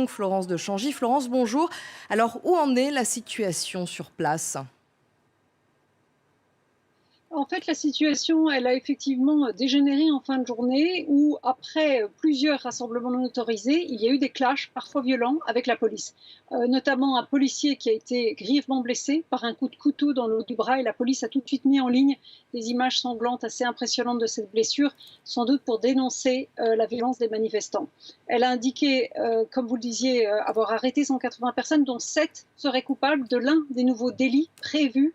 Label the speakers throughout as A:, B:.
A: Florence de Changy. Florence, bonjour. Alors, où en est la situation sur place?
B: En fait, la situation, elle a effectivement dégénéré en fin de journée où, après plusieurs rassemblements non autorisés, il y a eu des clashs, parfois violents, avec la police. Notamment un policier qui a été grièvement blessé par un coup de couteau dans le haut du bras et la police a tout de suite mis en ligne des images sanglantes assez impressionnantes de cette blessure, sans doute pour dénoncer la violence des manifestants. Elle a indiqué, comme vous le disiez, avoir arrêté 180 personnes, dont 7 seraient coupables de l'un des nouveaux délits prévus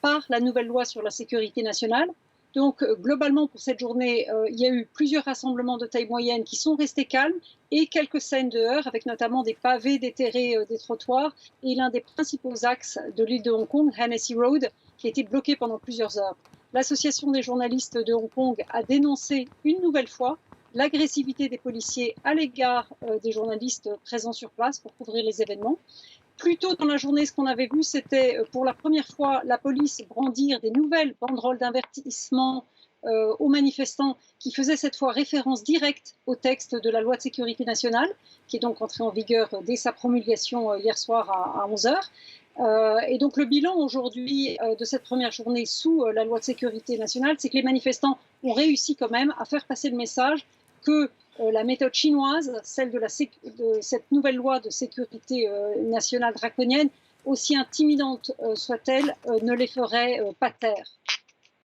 B: par la nouvelle loi sur la sécurité nationale. Donc, globalement, pour cette journée, il y a eu plusieurs rassemblements de taille moyenne qui sont restés calmes et quelques scènes de heurts, avec notamment des pavés déterrés des trottoirs et l'un des principaux axes de l'île de Hong Kong, Hennessy Road, qui a été bloqué pendant plusieurs heures. L'association des journalistes de Hong Kong a dénoncé une nouvelle fois l'agressivité des policiers à l'égard des journalistes présents sur place pour couvrir les événements. Plus tôt dans la journée, ce qu'on avait vu, c'était pour la première fois la police brandir des nouvelles banderoles d'avertissement aux manifestants qui faisaient cette fois référence directe au texte de la loi de sécurité nationale, qui est donc entrée en vigueur dès sa promulgation hier soir à 11 heures. Et donc le bilan aujourd'hui de cette première journée sous la loi de sécurité nationale, c'est que les manifestants ont réussi quand même à faire passer le message que la méthode chinoise, celle de cette nouvelle loi de sécurité nationale draconienne, aussi intimidante soit-elle, ne les ferait pas taire.